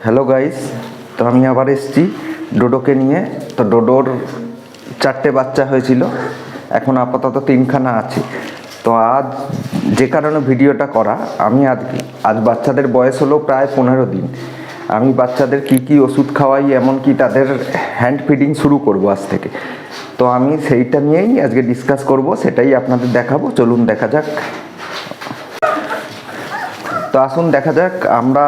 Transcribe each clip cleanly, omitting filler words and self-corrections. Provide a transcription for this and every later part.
Hello guys, তো আমি আবার এসেছি ডোডোকে নিয়ে। তো ডোডোর 4টে বাচ্চা হয়েছিল, এখন আপাতত 3খানা আছে। তো আজ যে কারণে ভিডিওটা করা, আমি আজ বাচ্চাদের বয়স হলো প্রায় 15 দিন। আমি বাচ্চাদের কি কি ওষুধ খাওয়াই, এমনকি তাদের হ্যান্ড ফিডিং শুরু করব আজ থেকে। তো আমি সেইটা নিয়েই আজকে ডিসকাস করব, সেটাই আপনাদের দেখাবো। চলুন দেখা যাক। তো আসুন দেখা যাক। আমরা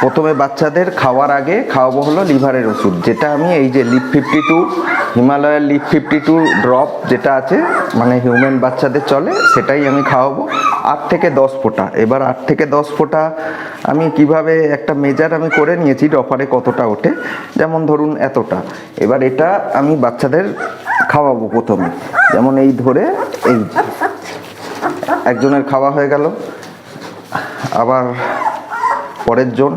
প্রথমে বাচ্চাদের খাওয়ার আগে খাওয়াবো হলো লিভারের ওষুধ, যেটা আমি এই যে লিভ 52 হিমালয়ের লিভ 52 ড্রপ যেটা আছে, মানে হিউম্যান বাচ্চাদের চলে, সেটাই আমি খাওয়াবো 8 থেকে 10 ফোঁটা। এবার 8 থেকে 10 ফোঁটা আমি কিভাবে একটা মেজার আমি করে নিয়েছি, ড্রপারে কতটা ওঠে, যেমন ধরুন এতটা। এবার এটা আমি বাচ্চাদের খাওয়াবো প্রথমে, যেমন এই ধরে এই একজনের খাওয়া হয়ে গেল, আবার পরের জন,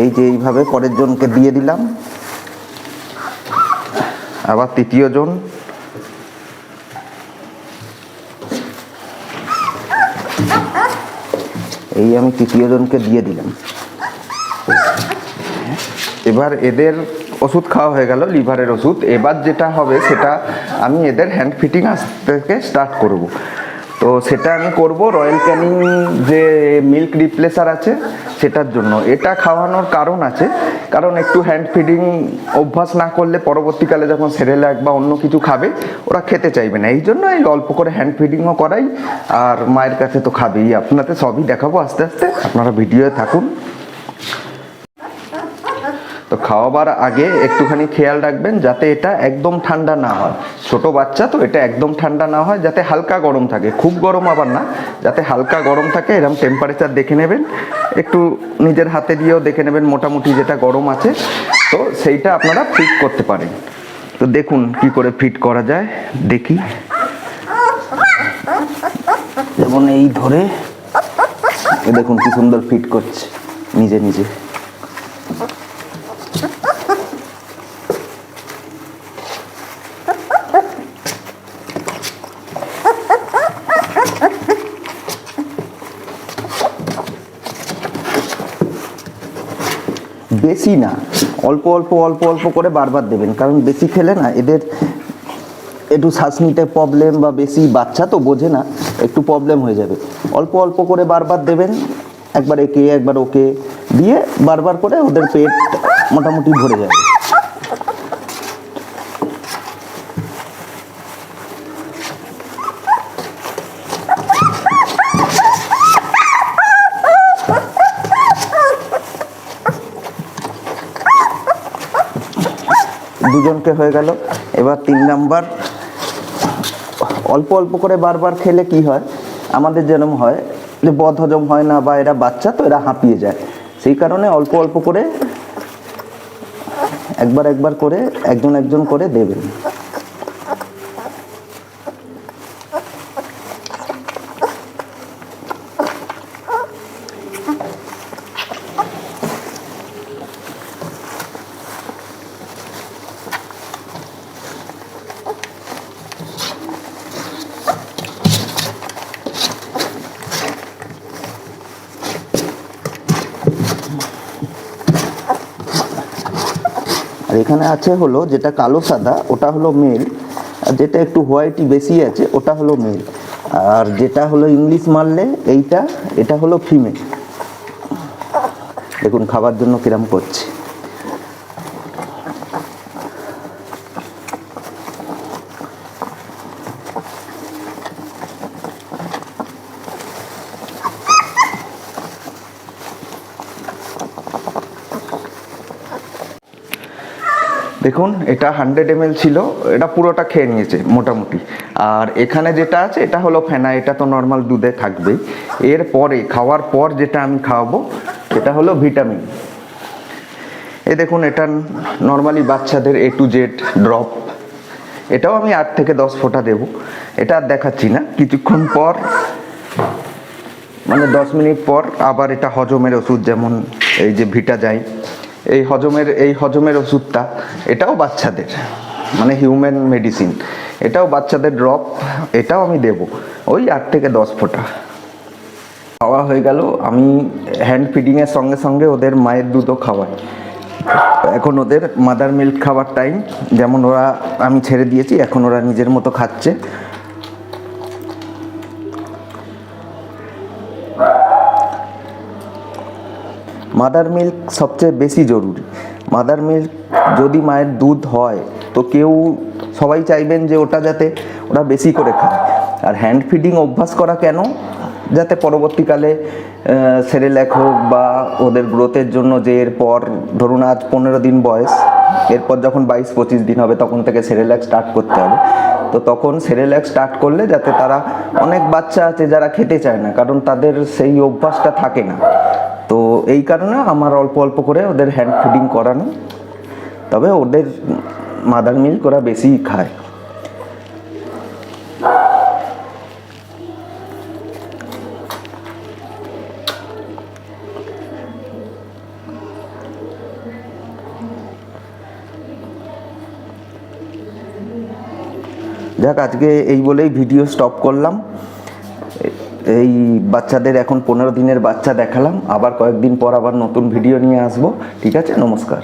এই যে এইভাবে পরের জনকে দিয়ে দিলাম, আবার তৃতীয় জন, এই আমি তৃতীয় জনকে দিয়ে দিলাম। এবার এদের ওষুধ খাওয়া হয়ে গেল, লিভারের ওষুধ। এবার যেটা হবে সেটা আমি এদের হ্যান্ড ফিটিং আজ থেকে স্টার্ট করব। তো সেটা আমি করব রয়্যাল ক্যানিং যে মিল্ক রিপ্লেসার আছে সেটার জন্য। এটা খাওয়ানোর কারণ আছে, কারণ একটু হ্যান্ড ফিডিং অভ্যাস না করলে পরবর্তীকালে যখন সেরেলাক বা অন্য কিছু খাবে ওরা খেতে চাইবে না। এই জন্য এই অল্প করে হ্যান্ড ফিডিংও করাই, আর মায়ের কাছে তো খাবেই। আপনাদের সবই দেখাবো আস্তে আস্তে, আপনারা ভিডিওয়ে থাকুন। তো খাওয়াবার আগে একটুখানি খেয়াল রাখবেন যাতে এটা একদম ঠান্ডা না হয়। ছোট বাচ্চা তো, এটা একদম ঠান্ডা না হয়, যাতে হালকা গরম থাকে, খুব গরম আবার না, যাতে হালকা গরম থাকে। এরকম টেম্পারেচার দেখে নেবেন, একটু নিজের হাতে দিয়েও দেখে নেবেন মোটামুটি যেটা গরম আছে, তো সেইটা আপনারা ফিট করতে পারেন। তো দেখুন কি করে ফিট করা যায়, দেখি। যেমন এই ধরে দেখুন কি সুন্দর ফিট করছে নিজে নিজে। বেশি না, অল্প অল্প অল্প অল্প করে বারবার দেবেন, কারণ বেশি খেলে না এদের একটু শ্বাস নিতে প্রবলেম, বা বেশি বাচ্চা তো বোঝে না, একটু প্রবলেম হয়ে যাবে। অল্প অল্প করে বারবার দেবেন, একবার একে একবার ওকে দিয়ে বারবার করে ওদের পেট মোটামুটি ভরে যাবে। দুজনকে হয়ে গেল। এবার 3 নাম্বার, অল্প অল্প করে বারবার খেলে কি হয়, আমাদের যেরকম হয় যে বদহজম হয় না, বা এরা বাচ্চা তো এরা হাঁপিয়ে যায়, সেই কারণে অল্প অল্প করে একবার একবার করে একজন একজন করে দেবেন। আর এখানে আছে হলো যেটা কালো সাদা, ওটা হলো মেল, আর যেটা একটু হোয়াইটই বেশি আছে ওটা হলো মেল, আর যেটা হলো ইংলিশ মারলে এইটা, এটা হলো ফিমেল। দেখুন খাবার জন্য কিরম করছে। দেখুন এটা 100 ml ছিল, এটা পুরোটা খেয়ে নিয়েছে মোটামুটি। আর এখানে যেটা আছে এটা হলো ফেনা, এটা তো নর্মাল দুধে থাকবেই। এরপরে খাওয়ার পর যেটা আমি খাওয়াবো এটা হলো ভিটামিন। এই দেখুন এটা নর্মালি বাচ্চাদের A to Z ড্রপ, এটাও আমি 8 থেকে 10 ফোঁটা দেবো। এটা আর দেখাচ্ছি না, কিছুক্ষণ পর মানে 10 মিনিট পর আবার এটা হজমের ওষুধ, যেমন এই যে ভিটা যায়, এই হজমের ওষুধটা, এটাও বাচ্চাদের, মানে হিউম্যান মেডিসিন, এটাও বাচ্চাদের ড্রপ, এটাও আমি দেব ওই 8 থেকে 10 ফোঁটা। খাওয়া হয়ে গেল। আমি হ্যান্ড ফিডিংয়ের সঙ্গে সঙ্গে ওদের মায়ের দুধও খাওয়াই। এখন ওদের মাদার মিল্ক খাওয়ার টাইম। যেমন ওরা, আমি ছেড়ে দিয়েছি, এখন ওরা নিজের মতো খাচ্ছে। মাদার মিল্ক সবচেয়ে বেশি জরুরি। মাদার মিল্ক যদি মায়ের দুধ হয় তো সবাই চাইবেন যে ওটা যাতে ওরা বেশি করে খায়। আর হ্যান্ড ফিডিং অভ্যাস করা কেন? যাতে পরবর্তীকালে সেরেল্যাক হোক বা ওদের গ্রোথের জন্য, যে এরপর ধরুন আজ 15 দিন বয়স, এরপর যখন 22-25 দিন হবে তখন থেকে সেরেল্যাক স্টার্ট করতে হবে। তো তখন সেরেল্যাক স্টার্ট করলে যাতে তারা, অনেক বাচ্চা আছে যারা খেতে চায় না, কারণ তাদের সেই অভ্যাসটা থাকে না। তো এই কারণে আমার অল্প অল্প করে ওদের হ্যান্ড ফিডিং করানো। তবে ওদের মাদার মিল্ক ওরা বেশি খায়। যাক, আজকে এই বলেই ভিডিও স্টপ করলাম। এই বাচ্চাদের এখন 15 দিনের বাচ্চা দেখালাম। আবার কয়েকদিন পর আবার নতুন ভিডিও নিয়ে আসবো। ঠিক আছে, নমস্কার।